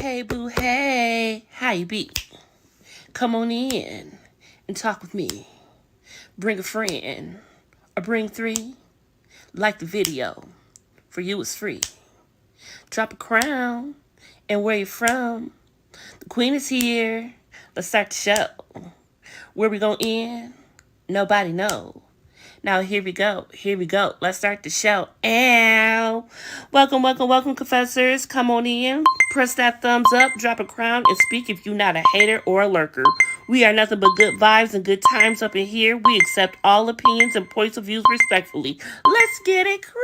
Hey boo, hey, how you be? Come on in and talk with me. Bring a friend or bring three. Like the video, for you it's free. Drop a crown and where you from. The queen is here. Let's start the show. Where we gonna end? Nobody know. Now here we go. Here we go. Let's start the show. Ow. Welcome, confessors. Come on in. Press that thumbs up, drop a crown, and speak if you're not a hater or a lurker. We are nothing but good vibes and good times up in here. We accept all opinions and points of views respectfully. Let's get it cracking.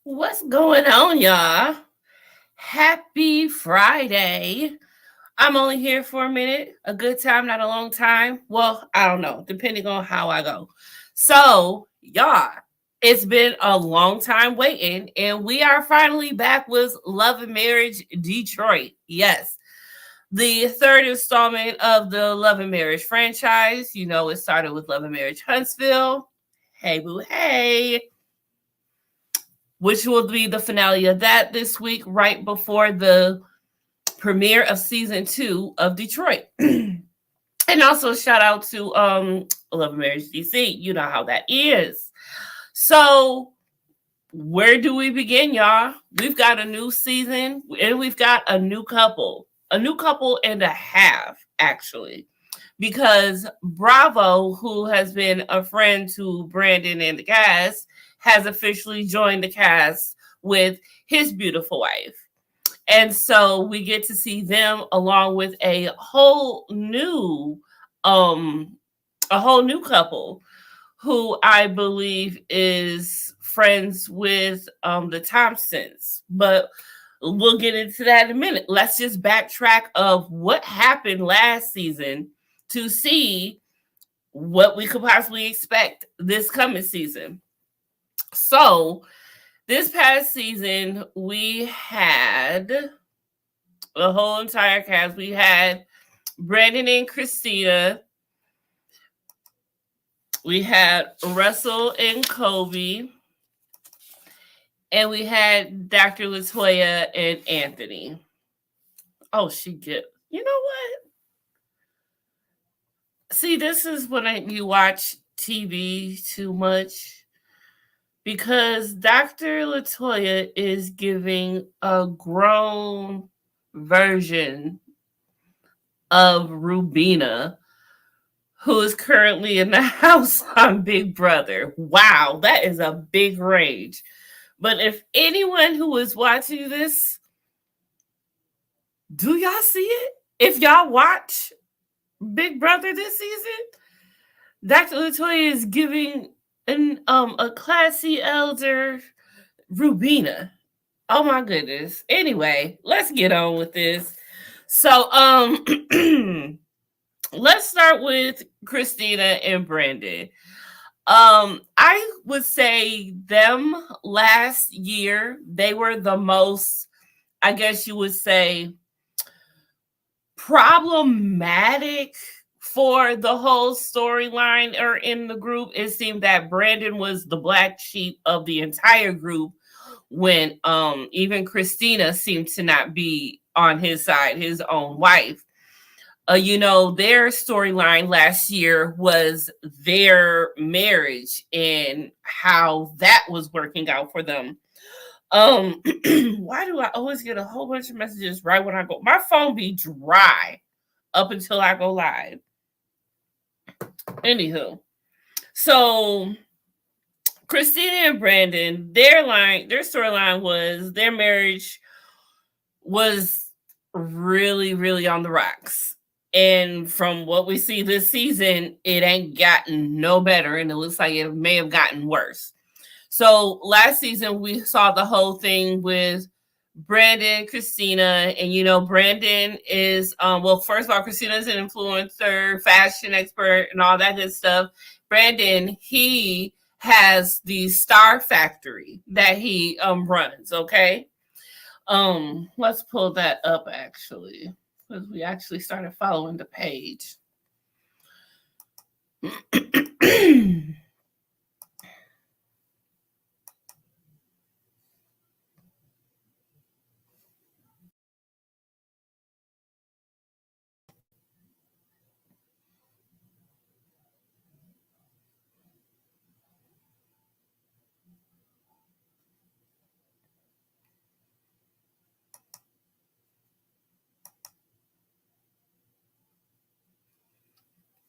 What's going on, y'all? Happy Friday. I'm only here for a minute, a good time, not a long time. Well, I don't know, depending on how I go. So, y'all, it's been a long time waiting, and we are finally back with Love and Marriage Detroit. Yes, the third installment of the Love and Marriage franchise. You know, it started with Love and Marriage Huntsville. Hey, boo, hey. Which will be the finale of that this week, right before the premiere of season 2 of Detroit. And also shout out to Love and Marriage DC. You know how that is. So where do we begin, y'all? We've got a new season and we've got a new couple and a half, actually, because Bravo, who has been a friend to Brandon and the cast, has officially joined the cast with his beautiful wife. And so we get to see them along with a whole new couple who I believe is friends with the Thompsons. But we'll get into that in a minute. Let's just backtrack of what happened last season to see what we could possibly expect this coming season. So this past season, we had the whole entire cast. We had Brandon and Christina. We had Russell and Kobe. And we had Dr. Latoya and Anthony. Oh, you know what? See, this is when you watch TV too much. Because Dr. Latoya is giving a grown version of Rubina, who is currently in the house on Big Brother. Wow, that is a big range. But if anyone who is watching this, do y'all see it? If y'all watch Big Brother this season, Dr. Latoya is giving a classy elder Rubina. Oh my goodness. Anyway, let's get on with this. So let's start with Christina and Brandon. I would say them last year, they were the most, I guess you would say, problematic for the whole storyline or in the group. It seemed that Brandon was the black sheep of the entire group when even Christina seemed to not be on his side, his own wife. Their storyline last year was their marriage and how that was working out for them. Why do I always get a whole bunch of messages right when I go? My phone be dry up until I go live. Anywho, so Christina and Brandon, their storyline was their marriage was really, really on the rocks. And from what we see this season, it ain't gotten no better, and it looks like it may have gotten worse. So last season, we saw the whole thing with Brandon, Christina, and Brandon is first of all, Christina is an influencer, fashion expert, and all that good stuff. Brandon, he has the Star Factory that he runs. Okay, let's pull that up actually, because we actually started following the page.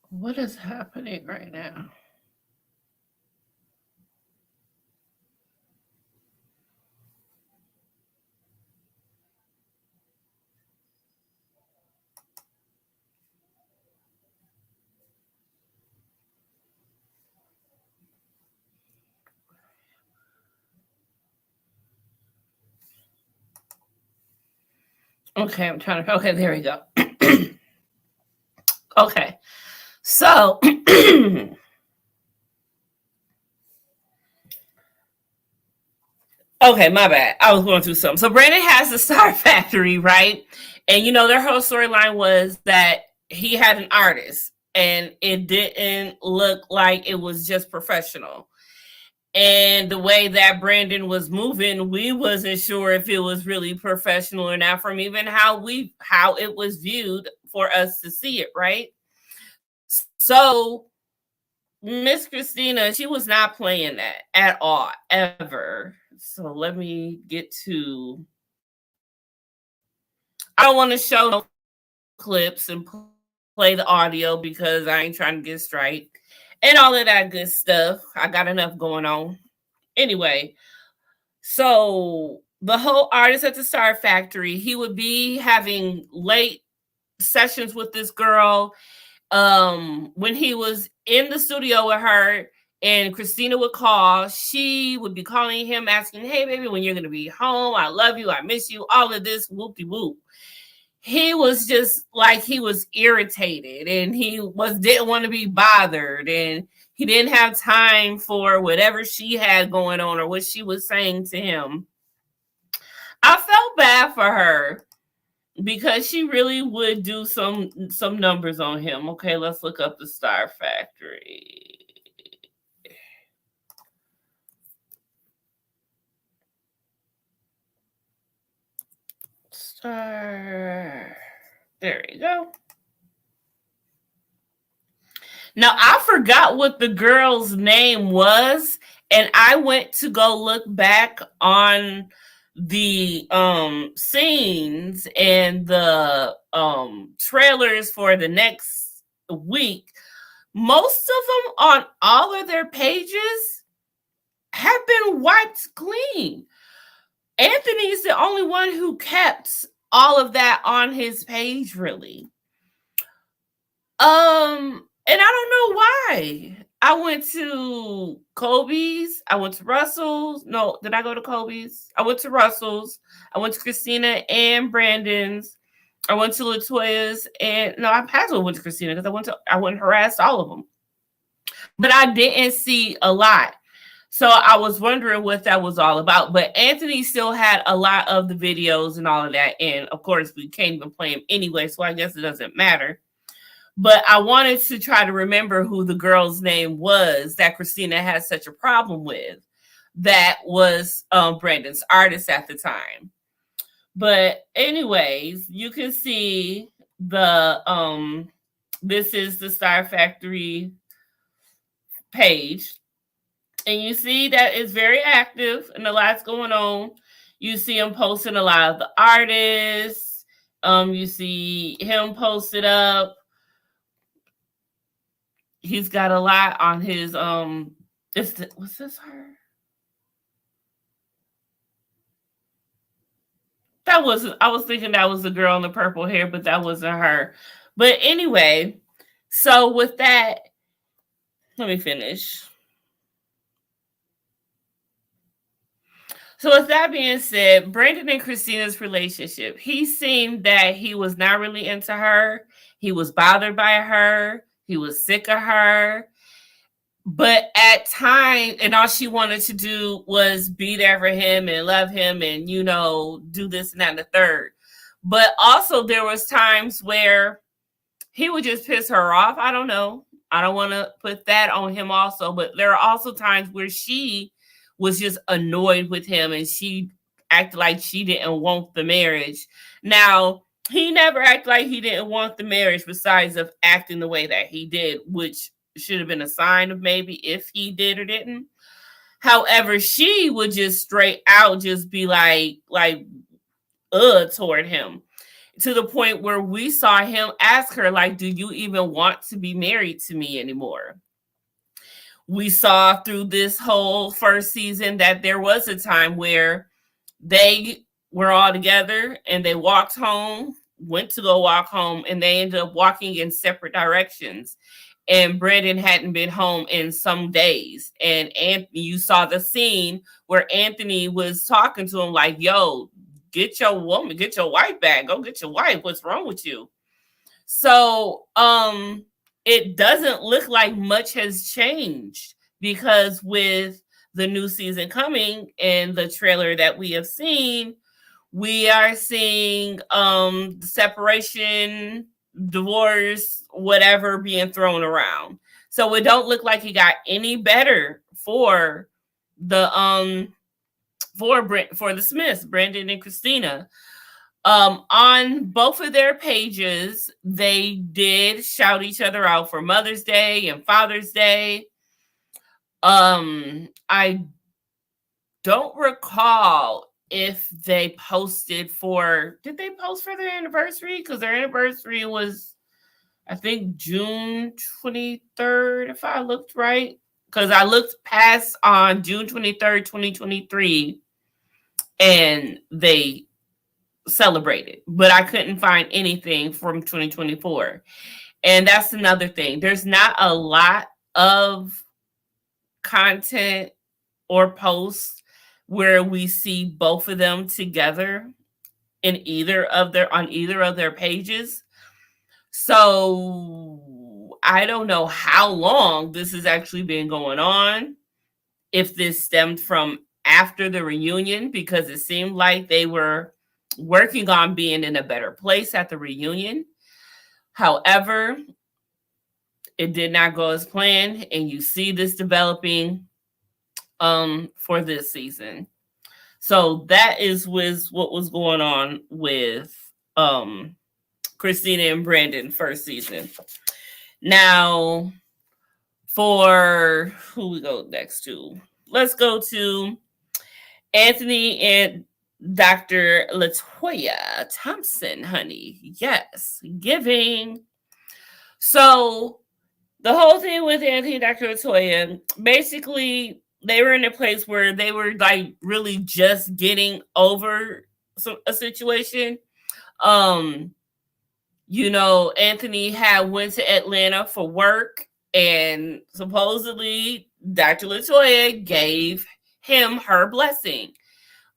What is happening right now? Okay, I'm trying to. Okay, there we go. Okay, so okay, my bad. I was going through something. So Brandon has the Star Factory, right? And their whole storyline was that he had an artist and it didn't look like it was just professional. And the way that Brandon was moving, we wasn't sure if it was really professional or not from even how it was viewed for us to see it, right? So Miss Christina, she was not playing that at all, ever. So let me get to. I don't want to show no clips and play the audio because I ain't trying to get straight and all of that good stuff. I got enough going on. Anyway, so the whole artist at the Star Factory, he would be having late sessions with this girl. When he was in the studio with her and Christina would call, she would be calling him asking, hey baby, when you're gonna be home, I love you, I miss you, all of this whoop-de-whoop. He was just like, he was irritated and didn't want to be bothered, and he didn't have time for whatever she had going on or what she was saying to him. I felt bad for her because she really would do some numbers on him. Okay, let's look up the Star Factory. Star. There you go. Now I forgot what the girl's name was, and I went to go look back on the scenes and the trailers for the next week. Most of them on all of their pages have been wiped clean. Anthony's the only one who kept all of that on his page, really. And I don't know why. I went to Kobe's. I went to Russell's. No, did I go to Kobe's? I went to Russell's. I went to Christina and Brandon's. I went to Latoya's, and no, I passed went to Christina because I went and harassed all of them. But I didn't see a lot. So I was wondering what that was all about. But Anthony still had a lot of the videos and all of that. And of course, we can't even play them anyway. So I guess it doesn't matter. But I wanted to try to remember who the girl's name was that Christina had such a problem with. That was Brandon's artist at the time. But anyways, you can see the this is the Star Factory page. And you see that it's very active and a lot's going on. You see him posting a lot of the artists. You see him posted up. He's got a lot on his was this her? That wasn't, I was thinking that was the girl in the purple hair, but that wasn't her. But anyway, so with that, let me finish. So with that being said, Brandon and Christina's relationship, he seemed that he was not really into her. He was bothered by her. He was sick of her. But at times, and all she wanted to do was be there for him and love him and, do this and that and the third. But also there was times where he would just piss her off. I don't know. I don't want to put that on him also, but there are also times where she was just annoyed with him and she acted like she didn't want the marriage. Now, he never acted like he didn't want the marriage besides of acting the way that he did, which should have been a sign of maybe if he did or didn't. However, she would just straight out just be like toward him, to the point where we saw him ask her, like, do you even want to be married to me anymore? We saw through this whole first season that there was a time where they were all together and they walked home, went to go walk home, and they ended up walking in separate directions. And Brandon hadn't been home in some days. And Anthony, you saw the scene where Anthony was talking to him like, yo, get your woman, get your wife back. Go get your wife. What's wrong with you? So it doesn't look like much has changed, because with the new season coming and the trailer that we have seen, we are seeing separation, divorce, whatever being thrown around. So it don't look like it got any better for the for the Smiths, Brandon and Christina. On both of their pages, they did shout each other out for Mother's Day and Father's Day. I don't recall if they posted for, did they post for their anniversary? Because their anniversary was, I think, June 23rd, if I looked right. Because I looked past on June 23rd, 2023, and they celebrated, but I couldn't find anything from 2024. And that's another thing. There's not a lot of content or posts where we see both of them together in on either of their pages. So I don't know how long this has actually been going on. If this stemmed from after the reunion, because it seemed like they were working on being in a better place at the reunion. However, it did not go as planned, and you see this developing for this season. So that is what was going on with Christina and Brandon first season. Now, for who we go next to? Let's go to Anthony and Dr. Latoya Thompson, honey. Yes, giving. So the whole thing with Anthony and Dr. Latoya, basically, they were in a place where they were like really just getting over a situation. Anthony had went to Atlanta for work, and supposedly Dr. Latoya gave him her blessing.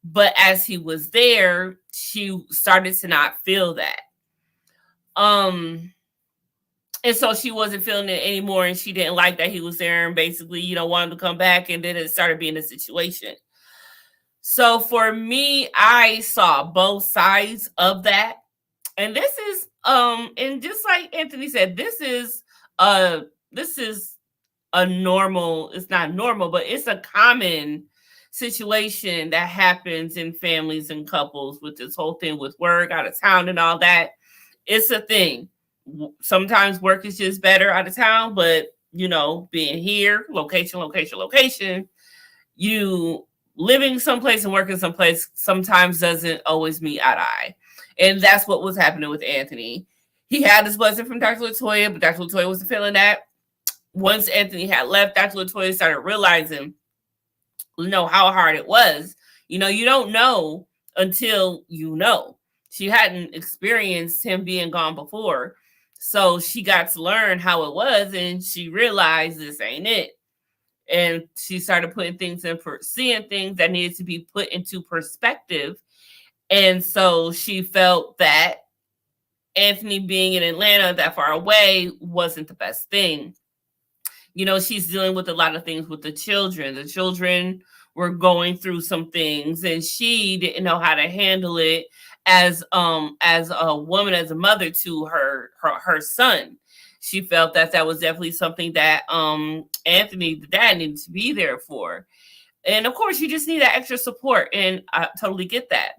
But as he was there, she started to not feel that. And so she wasn't feeling it anymore, and she didn't like that he was there, and basically, wanted to come back, and then it started being a situation. So for me, I saw both sides of that. And this is and just like Anthony said, this is a normal, it's not normal, but it's a common situation that happens in families and couples with this whole thing with work, out of town, and all that. It's a thing. Sometimes work is just better out of town, but being here, location, you living someplace and working someplace sometimes doesn't always meet eye to eye. And that's what was happening with Anthony. He had his blessing from Dr. Latoya, but Dr. Latoya wasn't feeling that. Once Anthony had left, Dr. Latoya started realizing, how hard it was. You don't know until you know. She hadn't experienced him being gone before. So she got to learn how it was, and she realized this ain't it. And she started putting things seeing things that needed to be put into perspective. And so she felt that Anthony being in Atlanta that far away wasn't the best thing. She's dealing with a lot of things with the children. The children were going through some things, and she didn't know how to handle it as a woman, as a mother to her son. She felt that that was definitely something that Anthony, the dad, needed to be there for. And of course, you just need that extra support, and I totally get that.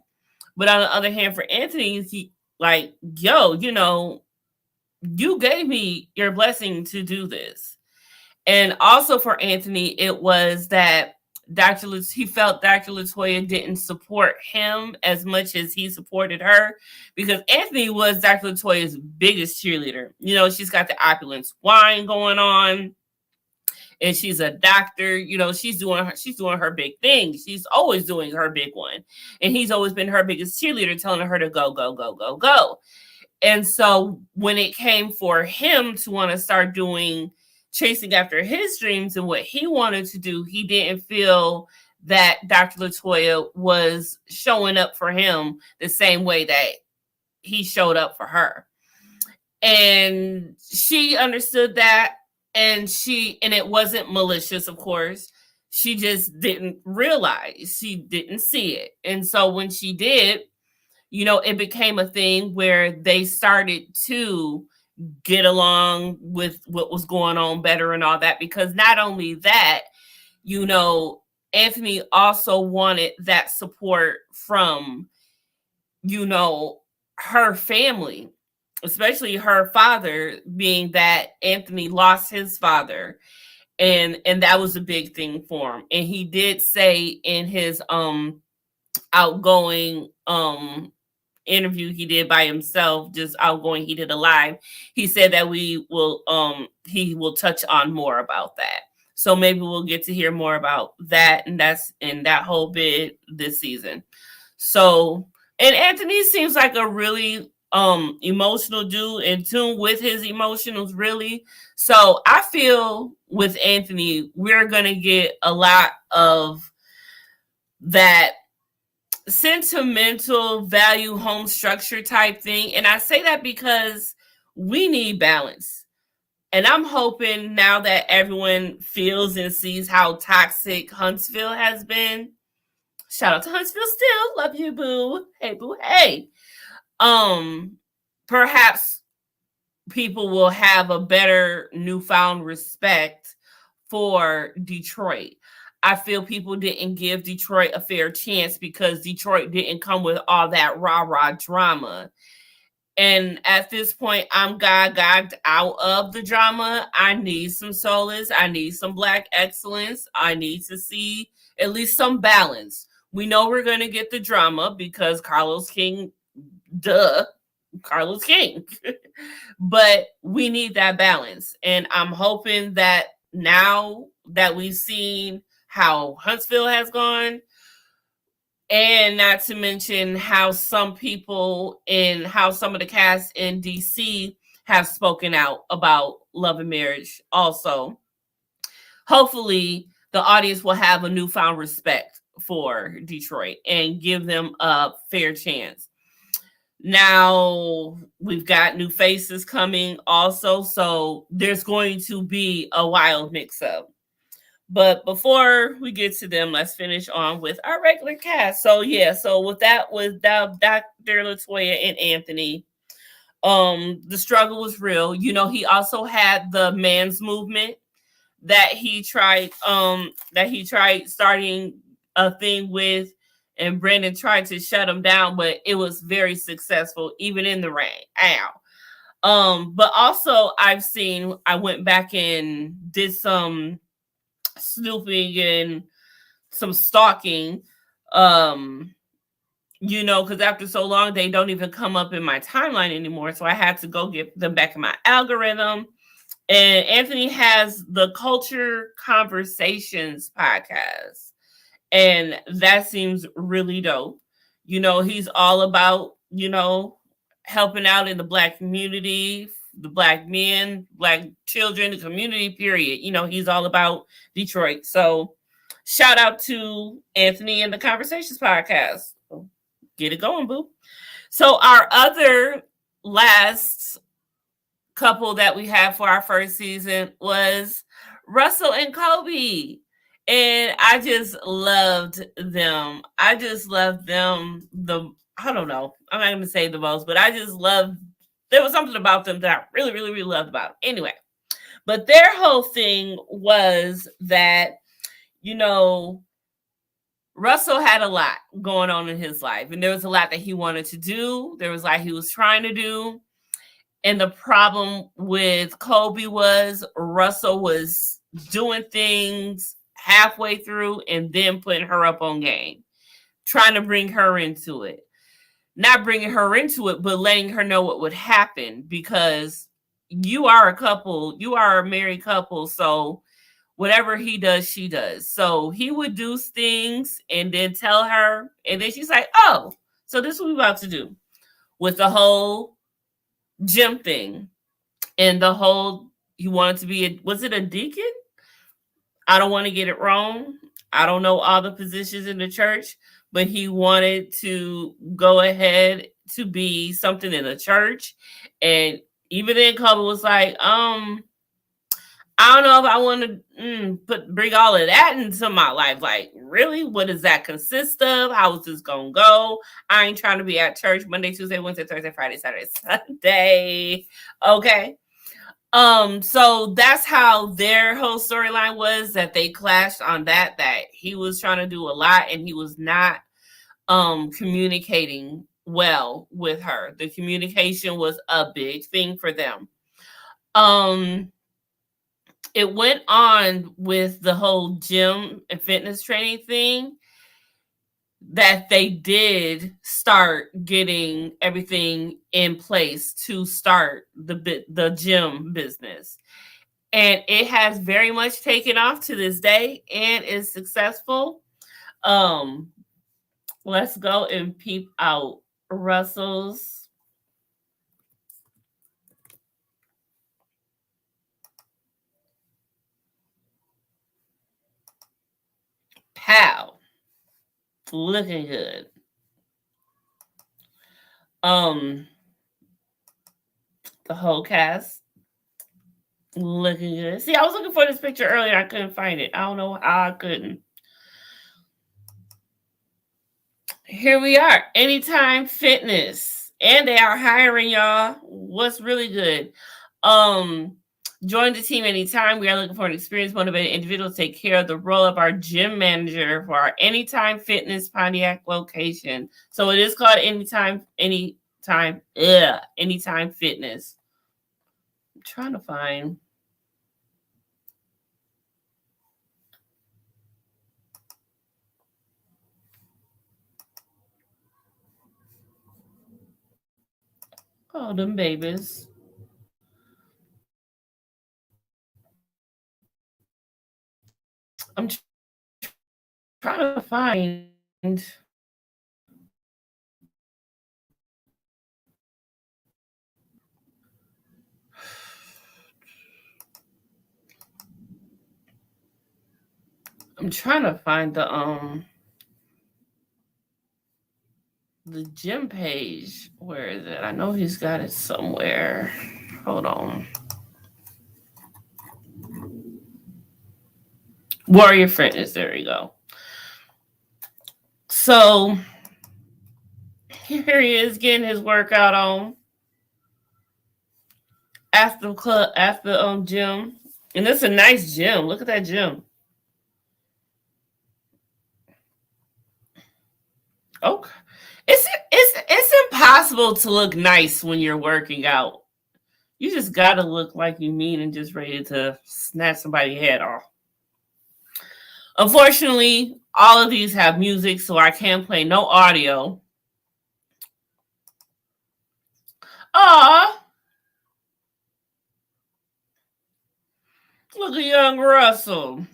But on the other hand, for Anthony, he like, yo, you gave me your blessing to do this. And also for Anthony, it was that he felt Dr. Latoya didn't support him as much as he supported her, because Anthony was Dr. Latoya's biggest cheerleader. She's got the opulence wine going on, and she's a doctor. She's doing her big thing. She's always doing her big one, and he's always been her biggest cheerleader, telling her to go, go, go, go, go. And so when it came for him to want to start chasing after his dreams and what he wanted to do, he didn't feel that Dr. Latoya was showing up for him the same way that he showed up for her. And she understood that, and it wasn't malicious, of course. She just didn't realize, she didn't see it. And so when she did, it became a thing where they started to get along with what was going on better and all that, because not only that, Anthony also wanted that support from, her family, especially her father, being that Anthony lost his father, and that was a big thing for him. And he did say in his outgoing interview he did by himself, just outgoing, he did a live, he said that he will touch on more about that. So maybe we'll get to hear more about that, and that's in that whole bit this season. So, and Anthony seems like a really emotional dude, in tune with his emotions, really. So I feel with Anthony, we're gonna get a lot of that sentimental value home structure type thing. And I say that because we need balance. And I'm hoping now that everyone feels and sees how toxic Huntsville has been. Shout out to Huntsville still. Love you, boo. Hey, boo. Hey. Perhaps people will have a better newfound respect for Detroit. I feel people didn't give Detroit a fair chance because Detroit didn't come with all that rah-rah drama. And at this point, I'm gagged out of the drama. I need some solace. I need some Black excellence. I need to see at least some balance. We know we're going to get the drama because Carlos King, Carlos King. But we need that balance. And I'm hoping that now that we've seen how Huntsville has gone, and not to mention how some of the cast in DC have spoken out about love and marriage also. Hopefully the audience will have a newfound respect for Detroit and give them a fair chance. Now we've got new faces coming also, so there's going to be a wild mix-up. But before we get to them, let's finish on with our regular cast. So with that was Dr. Latoya and Anthony. The struggle was real. He also had the man's movement that he tried starting a thing with, and Brandon tried to shut him down, but it was very successful, even in the rain. Ow. But also I went back and did some snooping and some stalking, because after so long they don't even come up in my timeline anymore, so I had to go get them back in my algorithm. And Anthony has the Culture Conversations podcast, and that seems really dope. He's all about helping out in the Black community, the Black men, Black children, the community, period. He's all about Detroit. So shout out to Anthony and the Conversations podcast. Get it going, boo. So our other last couple that we had for our first season was Russell and Kobe. And I just loved them. I just loved them. I don't know. I'm not gonna say the most, but I just loved. There was something about them that I really, really, really loved about them. Anyway, but their whole thing was that, you know, Russell had a lot going on in his life, and there was a lot that he wanted to do. There was a lot he was trying to do. And the problem with Kobe was Russell was doing things halfway through and then putting her up on game, trying to bring her into it. Not bringing her into it, but letting her know what would happen, because you are a couple, you are a married couple. So whatever he does, she does. So he would do things and then tell her, and then she's like, oh, so this is what we're about to do, with the whole gym thing and the whole, he wanted to be was it a deacon? I don't want to get it wrong. I don't know all the positions in the church, but he wanted to go ahead to be something in the church. And even then Kobe was like, I don't know if I want to bring all of that into my life. Like, really? What does that consist of? How is this gonna go? I ain't trying to be at church Monday, Tuesday, Wednesday, Thursday, Friday, Saturday, Sunday. Okay. So that's how their whole storyline was, that they clashed on that he was trying to do a lot and he was not communicating well with her. The communication was a big thing for them. It went on with the whole gym and fitness training thing, that they did start getting everything in place to start the gym business. And it has very much taken off to this day and is successful. Let's go and peep out Russell's. Pow. Looking good. The whole cast looking good. See, I was looking for this picture earlier. I couldn't find it. I don't know how I couldn't. Here we are. Anytime Fitness. And they are hiring, y'all. What's really good? Join the team anytime. We are looking for an experienced, motivated individual to take care of the role of our gym manager for our Anytime Fitness Pontiac location. So it is called Anytime Fitness. I'm trying to find. Oh, them babies. I'm trying to find. I'm trying to find the gym page. Where is it? I know he's got it somewhere. Hold on. Warrior Fitness. There we go. So here he is getting his workout on after gym. And it's a nice gym. Look at that gym. Okay. It's impossible to look nice when you're working out. You just gotta look like you mean and just ready to snatch somebody's head off. Unfortunately, all of these have music, so I can't play no audio. Aw, look at young Russell.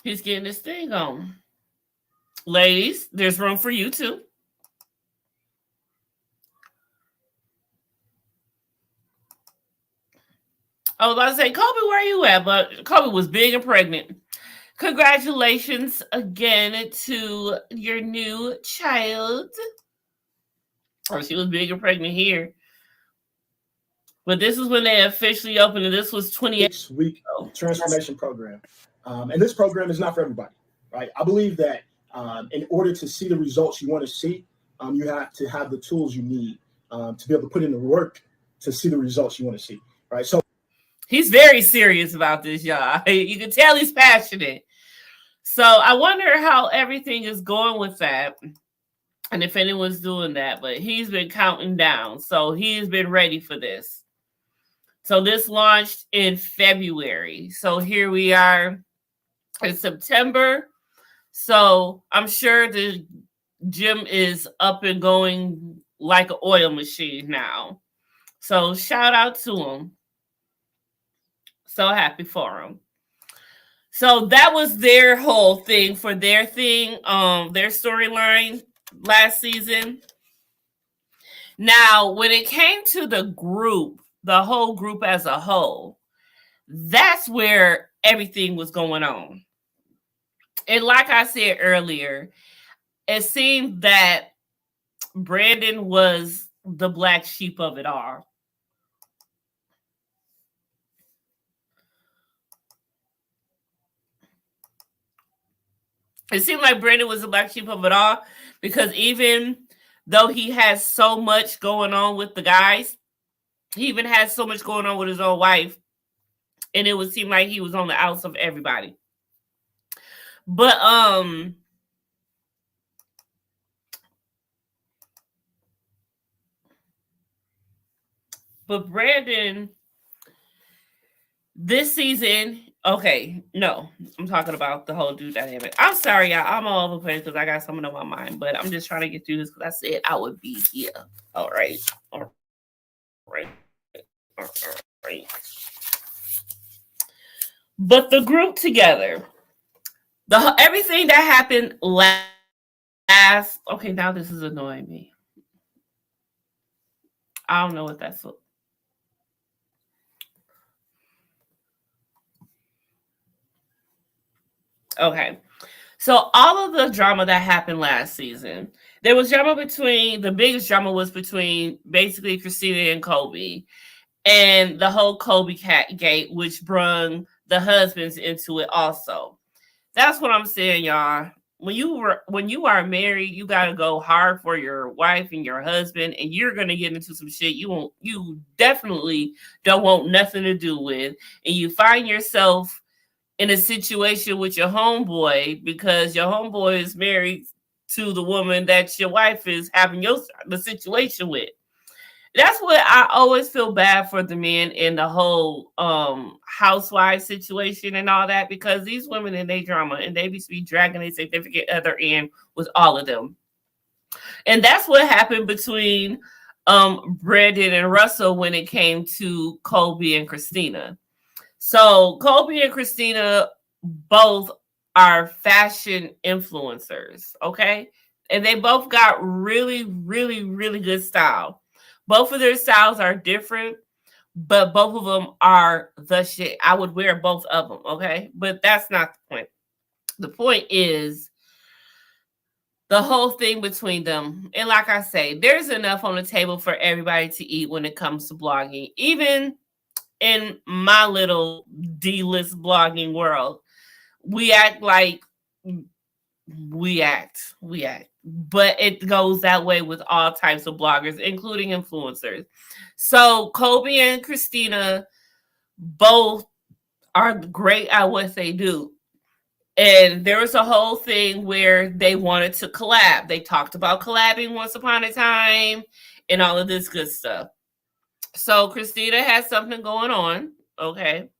He's getting this thing on. Ladies, there's room for you too. I was about to say, Kobe, where are you at? But Kobe was big and pregnant. Congratulations again to your new child. Oh, she was big and pregnant here. But this is when they officially opened, and this was 28 week transformation program. And this program is not for everybody, right? I believe that in order to see the results you want to see, you have to have the tools you need to be able to put in the work to see the results you want to see, right? So he's very serious about this, y'all. You can tell he's passionate. So I wonder how everything is going with that, and if anyone's doing that. But he's been counting down, so he's been ready for this. So this launched in February. So here we are in September. So I'm sure the gym is up and going like an oil machine now. So shout out to him. So happy for him. So that was their whole thing for their thing, their storyline last season. Now, when it came to the group, the whole group as a whole, that's where everything was going on. And like I said earlier, it seemed that Brandon was the black sheep of it all. It seemed like Brandon was the black sheep of it all, because even though he has so much going on with the guys, he even has so much going on with his own wife, and it would seem like he was on the outs of everybody. But Brandon, this season, okay, no, I'm talking about the whole dude dynamic. I'm sorry, y'all. I'm all over the place because I got something on my mind, but I'm just trying to get through this because I said I would be here. All right. But the group together, everything that happened last. Okay, now this is annoying me. I don't know what that's for. Okay. So all of the drama that happened last season, there was drama between, the biggest drama was between basically Christina and Kobe, and the whole Kobe cat gate, which brung the husbands into it also. That's what I'm saying, y'all. When you are married, you gotta go hard for your wife and your husband, and you're gonna get into some shit you definitely don't want nothing to do with, and you find yourself in a situation with your homeboy because your homeboy is married to the woman that your wife is having the situation with. That's what I always feel bad for the men in the whole housewife situation and all that, because these women in their drama, and they used to be dragging their significant other in with all of them. And that's what happened between Brandon and Russell when it came to Kobe and Christina. So Kobe and Christina both are fashion influencers, okay? And they both got really, really, really good style. Both of their styles are different, but both of them are the shit. I would wear both of them, okay? But that's not the point. The point is the whole thing between them. And like I say, there's enough on the table for everybody to eat when it comes to blogging. Even in my little D-list blogging world, we act like we act. But it goes that way with all types of bloggers, including influencers. So Kobe and Christina both are great at what they do. And there was a whole thing where they wanted to collab. They talked about collabing once upon a time and all of this good stuff. So Christina has something going on, okay?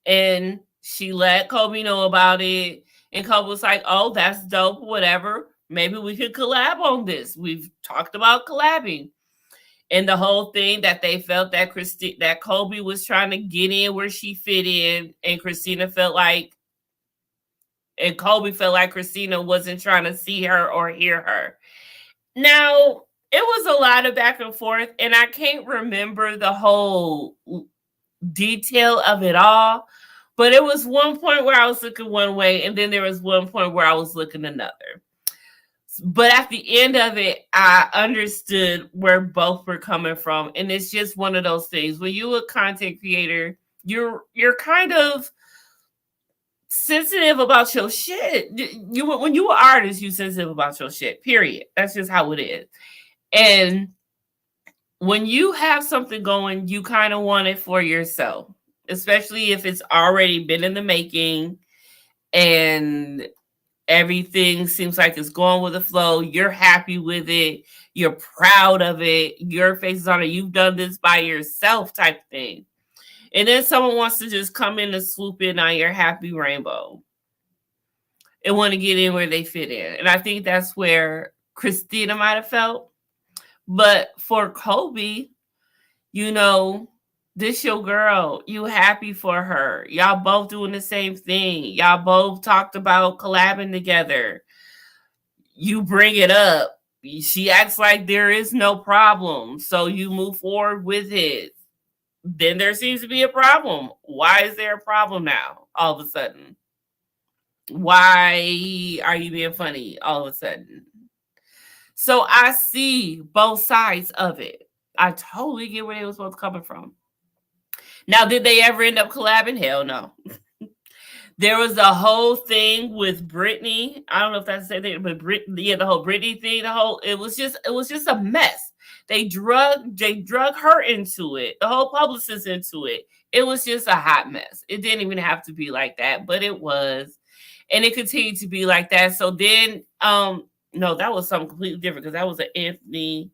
And she let Kobe know about it. And Kobe was like, oh, that's dope, whatever. Maybe we could collab on this. We've talked about collabing. And the whole thing that they felt that that Kobe was trying to get in where she fit in, and Kobe felt like Christina wasn't trying to see her or hear her. Now, it was a lot of back and forth, and I can't remember the whole detail of it all, but it was one point where I was looking one way, and then there was one point where I was looking another. But at the end of it, I understood where both were coming from. And it's just one of those things. When you're a content creator, you're kind of sensitive about your shit. When you an artist, you sensitive about your shit. Period. That's just how it is. And when you have something going, you kind of want it for yourself, especially if it's already been in the making and everything seems like it's going with the flow. You're happy with it. You're proud of it. Your face is on it. You've done this by yourself type thing. And then someone wants to just come in and swoop in on your happy rainbow and want to get in where they fit in. And I think that's where Christina might have felt. But for Kobe, you know, this your girl. You happy for her. Y'all both doing the same thing. Y'all both talked about collabing together. You bring it up. She acts like there is no problem. So you move forward with it. Then there seems to be a problem. Why is there a problem now? All of a sudden. Why are you being funny all of a sudden? So I see both sides of it. I totally get where they was both coming from. Now, did they ever end up collabing? Hell no. There was a whole thing with Britney. I don't know if that's the same thing, but the whole Britney thing, it was just a mess. They drug her into it, the whole publicist into it. It was just a hot mess. It didn't even have to be like that, but it was. And it continued to be like that. So then, no, that was something completely different because that was an Anthony.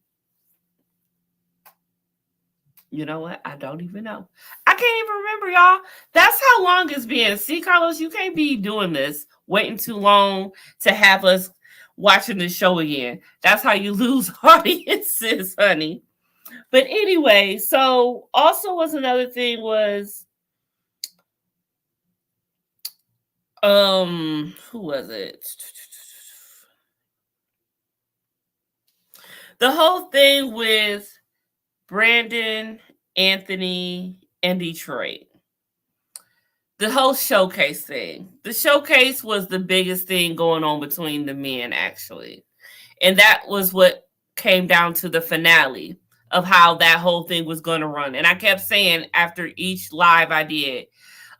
You know what? I don't even know. I can't even remember, y'all. That's how long it's been. See, Carlos, you can't be doing this, waiting too long to have us watching the show again. That's how you lose audiences, honey. But anyway, so also was another thing was, who was it? The whole thing with Brandon, Anthony, and Detroit. The whole showcase thing. The showcase was the biggest thing going on between the men, actually. And that was what came down to the finale of how that whole thing was going to run. And I kept saying after each live I did,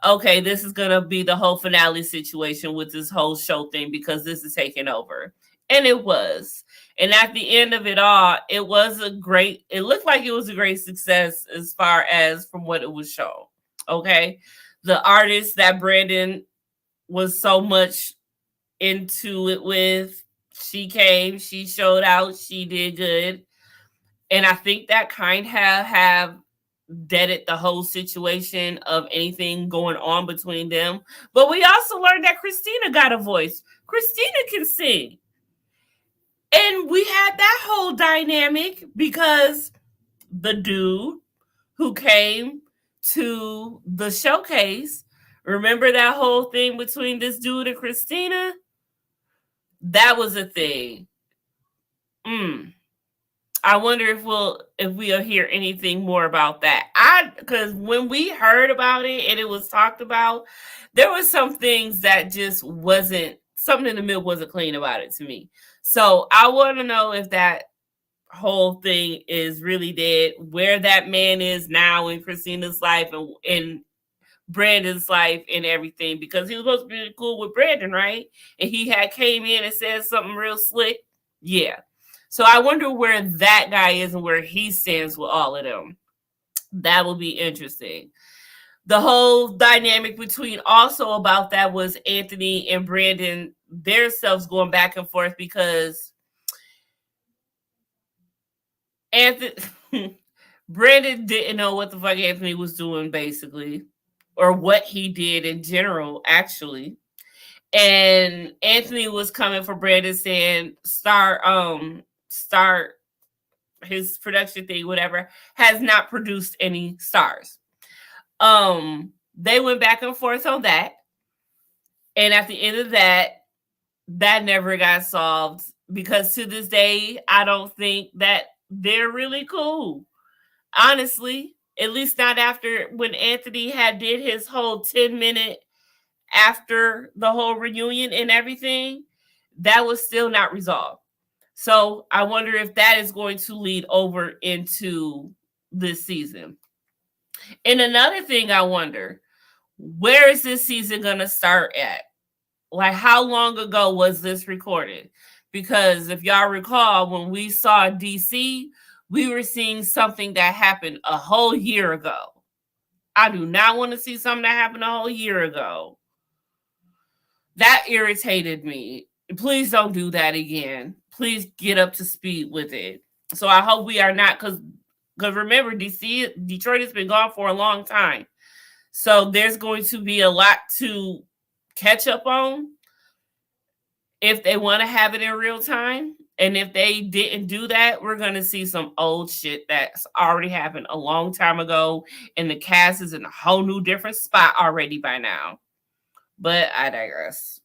okay, this is going to be the whole finale situation with this whole show thing because this is taking over. And it was. And at the end of it all, it looked like it was a great success as far as from what it was shown. Okay. The artist that Brandon was so much into it with, she came, she showed out, she did good. And I think that kind of have deaded the whole situation of anything going on between them. But we also learned that Christina got a voice. Christina can sing. And we had that whole dynamic because the dude who came to the showcase, remember that whole thing between this dude and Christina? That was a thing. I wonder if we'll hear anything more about that. Because when we heard about it and it was talked about, there was some things that just wasn't, something in the middle wasn't clean about it to me. So I want to know if that whole thing is really dead, where that man is now in Christina's life and in Brandon's life and everything, because he was supposed to be cool with Brandon, right? And he had came in and said something real slick. Yeah. So I wonder where that guy is and where he stands with all of them. That will be interesting. The whole dynamic between also about that was Anthony and Brandon, their selves going back and forth because Brandon didn't know what the fuck Anthony was doing, basically, or what he did in general, actually. And Anthony was coming for Brandon saying, start his production thing, whatever, has not produced any stars. They went back and forth on that. And at the end of that never got solved because to this day, I don't think that they're really cool. Honestly, at least not after when Anthony did his whole 10-minute after the whole reunion and everything, that was still not resolved. So I wonder if that is going to lead over into this season. And another thing I wonder, where is this season going to start at? Like, how long ago was this recorded? Because if y'all recall, when we saw DC, we were seeing something that happened a whole year ago. I do not want to see something that happened a whole year ago. That irritated me. Please don't do that again. Please get up to speed with it. So I hope we are not, because remember, Detroit has been gone for a long time. So there's going to be a lot to catch up on if they want to have it in real time. And if they didn't do that, we're going to see some old shit that's already happened a long time ago. And the cast is in a whole new different spot already by now. But I digress.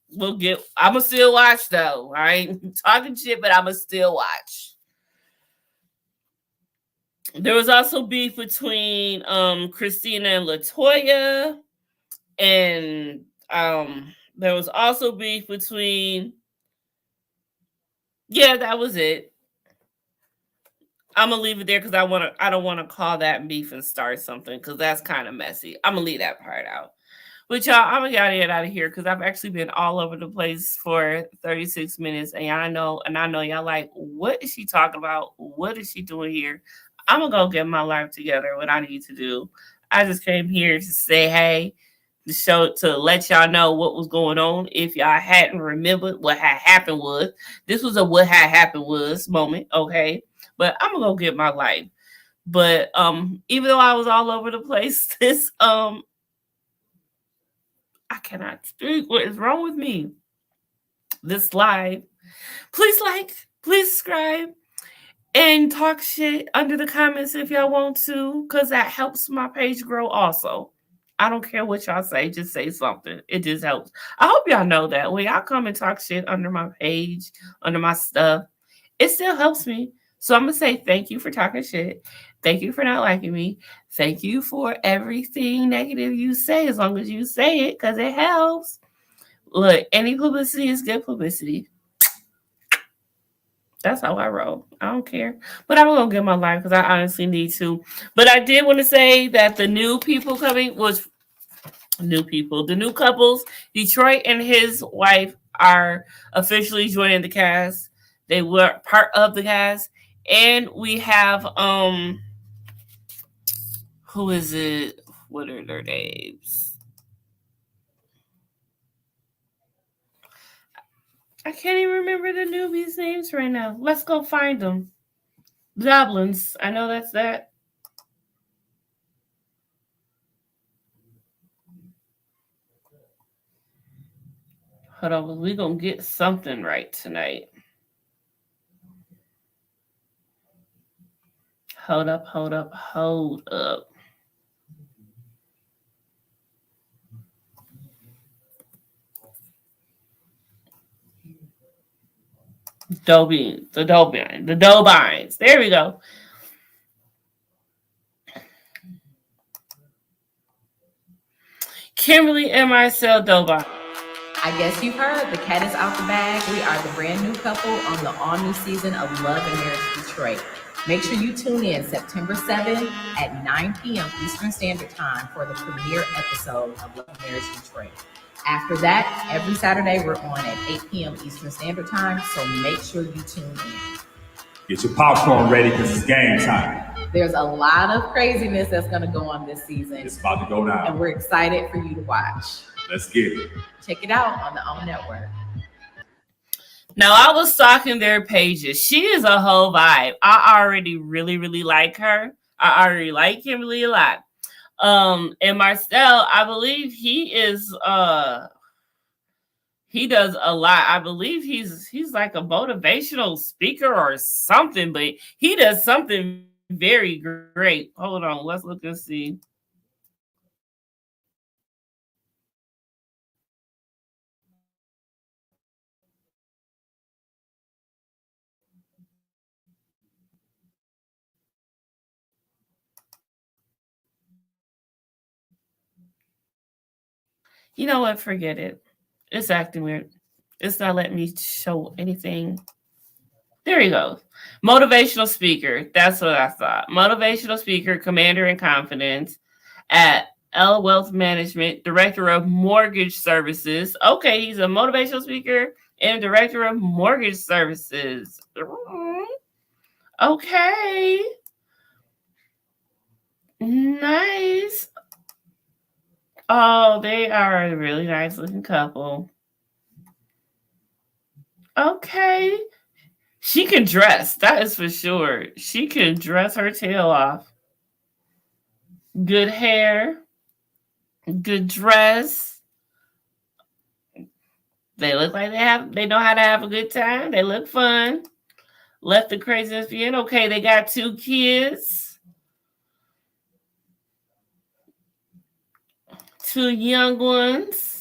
I'ma still watch though. I ain't talking shit, but I'ma still watch. There was also beef between Christina and Latoya. And there was also beef between, yeah, that was it. I'm gonna leave it there because I don't want to call that beef and start something, because that's kind of messy. I'm gonna leave that part out. But y'all, I'm gonna get out of here because I've actually been all over the place for 36 minutes, and I know y'all like, what is she talking about? What is she doing here? I'm gonna go get my life together. What I need to do. I just came here to say hey, to let y'all know what was going on. If y'all hadn't remembered what had happened was, this was a what had happened was moment, okay? But I'm gonna go get my life. But even though I was all over the place, this I cannot speak. What is wrong with me? This live. Please please subscribe, and talk shit under the comments if y'all want to, because that helps my page grow also. I don't care what y'all say, just say something. It just helps. I hope y'all know that when y'all come and talk shit under my page, under my stuff, it still helps me. So I'm going to say thank you for talking shit. Thank you for not liking me. Thank you for everything negative you say, as long as you say it, because it helps. Look, any publicity is good publicity. That's how I roll. I don't care. But I'm going to get my life because I honestly need to. But I did want to say that the new people coming was new people. The new couples, Detroit and his wife, are officially joining the cast. They were part of the cast. And we have who is it? What are their names? I can't even remember the newbies' names right now. Let's go find them. Goblins. I know that's that. Hold on, we're going to get something right tonight. Hold up. The Dobines. There we go. Kimberly and Marcel Dobine. I guess you've heard, the cat is out the bag. We are the brand new couple on the all-new season of Love and Marriage Detroit. Make sure you tune in September 7th at 9 p.m. Eastern Standard Time for the premiere episode of Love and Marriage Detroit. After that, every Saturday we're on at 8 p.m. Eastern Standard Time, so make sure you tune in. Get your popcorn ready because it's game time. There's a lot of craziness that's going to go on this season. It's about to go down. And we're excited for you to watch. Let's get it. Check it out on the OWN Network. Now, I was stalking their pages. She is a whole vibe. I already really, really like her. I already like Kimberly a lot. And Marcel, I believe he does a lot. I believe he's like a motivational speaker or something, but he does something very great. Hold on, let's look and see. You know what? Forget it. It's acting weird. It's not letting me show anything. There he goes. Motivational speaker. That's what I thought. Motivational speaker, commander in confidence at L Wealth Management, director of mortgage services. Okay, he's a motivational speaker and director of mortgage services. Okay. Nice. Oh, they are a really nice looking couple. Okay. She can dress. That is for sure. She can dress her tail off. Good hair. Good dress. They look like they know how to have a good time. They look fun. Let the craziness be in. Okay, they got 2 kids. 2 young ones.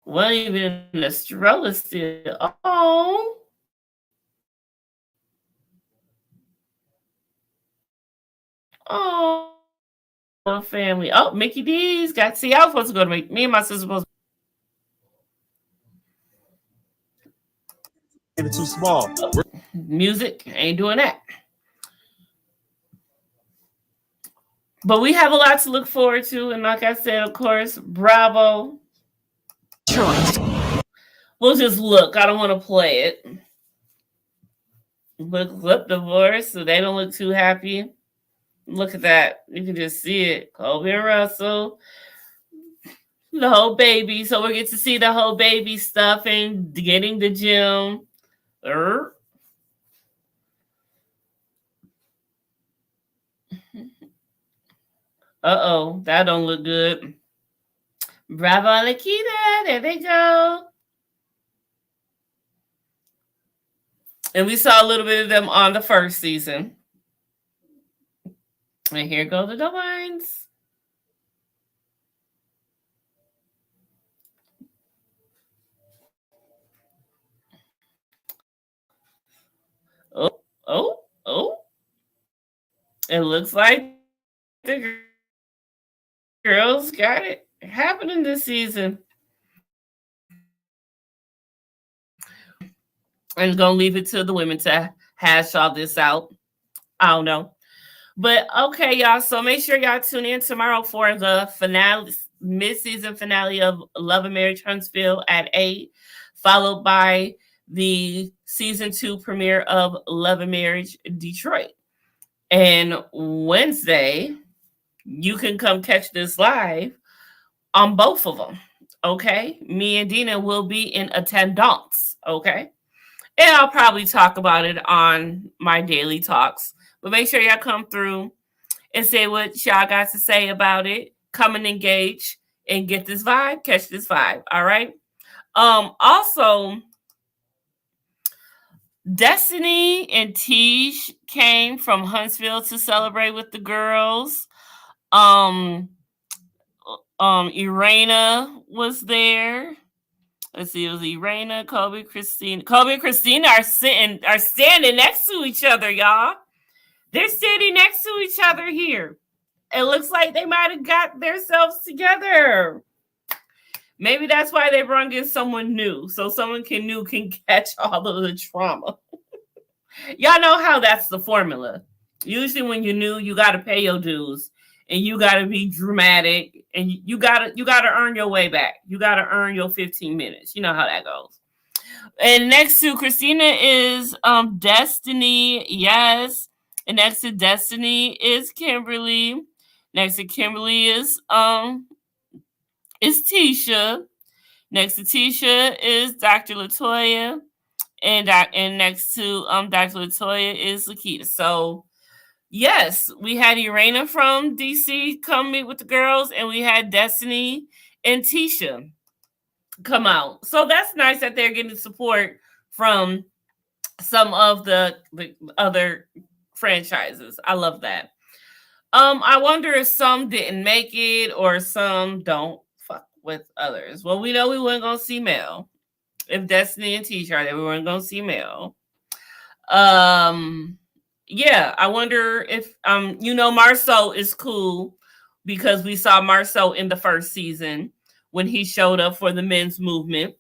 One even in the stroller still. Oh. Oh. Family. Oh, Mickey D's got. See, I was supposed to go to me and my sister supposed to. It's too small. Music ain't doing that. But we have a lot to look forward to. And like I said, of course, Bravo. We'll just look. I don't want to play it. Look divorce, so they don't look too happy. Look at that. You can just see it. Kobe and Russell. The whole baby. So we get to see the whole baby stuff and getting the gym. Uh-oh, that don't look good. Bravo, Lakita. There they go. And we saw a little bit of them on the first season. And here go the Divines. Oh. It looks like the girls got it happening this season. I'm going to leave it to the women to hash all this out. I don't know. But okay, y'all. So make sure y'all tune in tomorrow for the finale, mid-season finale of Love and Marriage Huntsville at 8, followed by the season 2 premiere of Love and Marriage Detroit. And Wednesday, you can come catch this live on both of them. Okay. Me and Dina will be in attendance. Okay. And I'll probably talk about it on my daily talks. But make sure y'all come through and say what y'all got to say about it. Come and engage and get this vibe, catch this vibe. All right. Also, Destiny and Tish came from Huntsville to celebrate with the girls. Irena was there. Let's see, it was Irena, Kobe, Christina. Kobe and Christina are standing next to each other, y'all. They're standing next to each other here. It looks like they might have got themselves together. Maybe that's why they brought in someone new, so someone can catch all of the trauma. Y'all know how that's the formula. Usually when you're new, you got to pay your dues, and you got to be dramatic, and you got to earn your way back. You got to earn your 15 minutes. You know how that goes. And next to Christina is Destiny, yes. And next to Destiny is Kimberly. Next to Kimberly is Tisha. Next to Tisha is Dr. Latoya. And next to Dr. Latoya is Lakita. So yes, we had Irena from DC come meet with the girls, and we had Destiny and Tisha come out. So that's nice that they're getting support from some of the other franchises. I love that. I wonder if some didn't make it or some don't fuck with others. Well, we know we weren't gonna see Mel. If Destiny and Tisha are there, we weren't gonna see Mel. Yeah, I wonder if Marceau is cool because we saw Marceau in the first season when he showed up for the men's movement.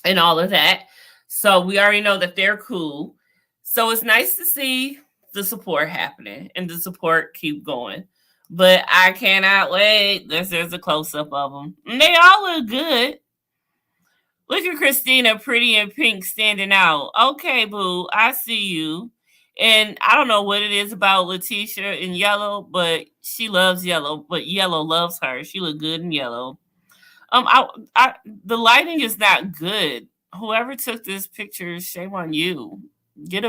and all of that. So we already know that they're cool. So it's nice to see the support happening and the support keep going. But I cannot wait. There's a close-up of them. And they all look good. Look at Christina, pretty in pink, standing out. Okay, boo, I see you. And I don't know what it is about Letitia in yellow, but she loves yellow. But yellow loves her. She look good in yellow. The lighting is not good. Whoever took this picture, shame on you. Get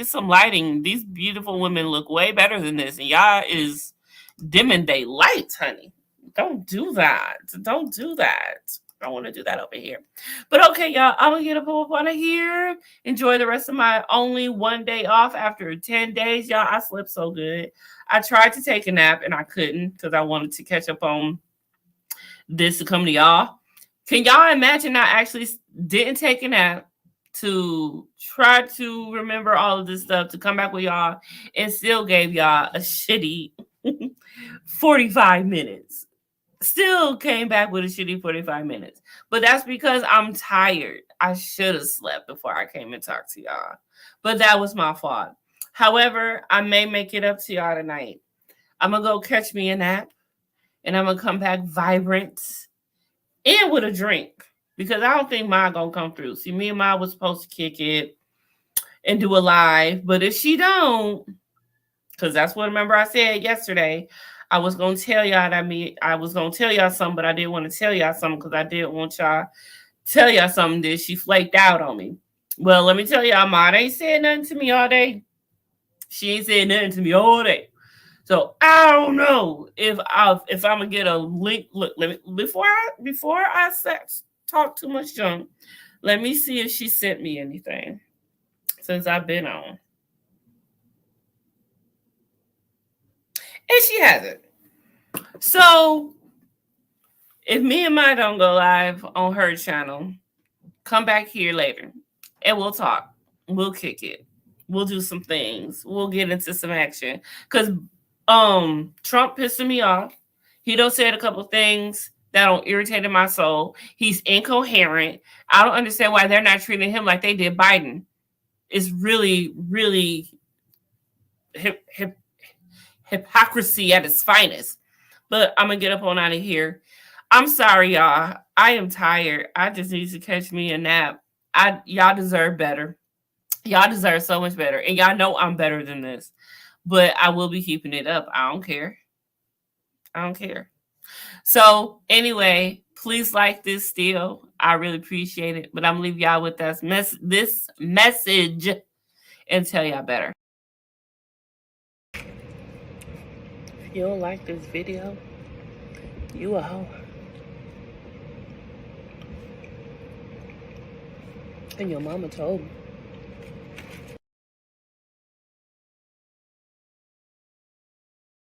some lighting. These beautiful women look way better than this, and y'all is dimming they lights, honey. Don't do that. Don't do that. I don't want to do that over here. But okay, y'all, I'm gonna get up out of here. Enjoy the rest of my only one day off after 10 days. Y'all, I slept so good. I tried to take a nap and I couldn't because I wanted to catch up on this to come to y'all. Can y'all imagine I actually didn't take a nap to try to remember all of this stuff to come back with y'all and still gave y'all a shitty 45 minutes. Still came back with a shitty 45 minutes. But that's because I'm tired. I should have slept before I came and talked to y'all. But that was my fault. However, I may make it up to y'all tonight. I'm going to go catch me a nap. And I'm going to come back vibrant and with a drink. Because I don't think Ma going to come through. See, me and Ma was supposed to kick it and do a live. But if she don't, because that's what, remember I said yesterday, I was going to tell y'all I was going to tell y'all something, but I didn't want to tell y'all something because I didn't want y'all tell y'all something that she flaked out on me. Well, let me tell y'all, Ma ain't said nothing to me all day. She ain't said nothing to me all day. So I don't know if I'm gonna get a link. Look, let me before I talk too much junk. Let me see if she sent me anything since I've been on. And she hasn't. So if me and Ma don't go live on her channel, come back here later and we'll talk. We'll kick it. We'll do some things. We'll get into some action. Because Trump pissing me off. He done said a couple things that don't irritated my soul. He's incoherent. I don't understand why they're not treating him like they did Biden. It's really, really hypocrisy at its finest. But I'm going to get up on out of here. I'm sorry, y'all. I am tired. I just need to catch me a nap. Y'all deserve better. Y'all deserve so much better. And y'all know I'm better than this. But I will be keeping it up. I don't care. I don't care. So anyway, please like this still. I really appreciate it. But I'm going to leave y'all with this message and tell y'all better. If you don't like this video, you a hoe. And your mama told me.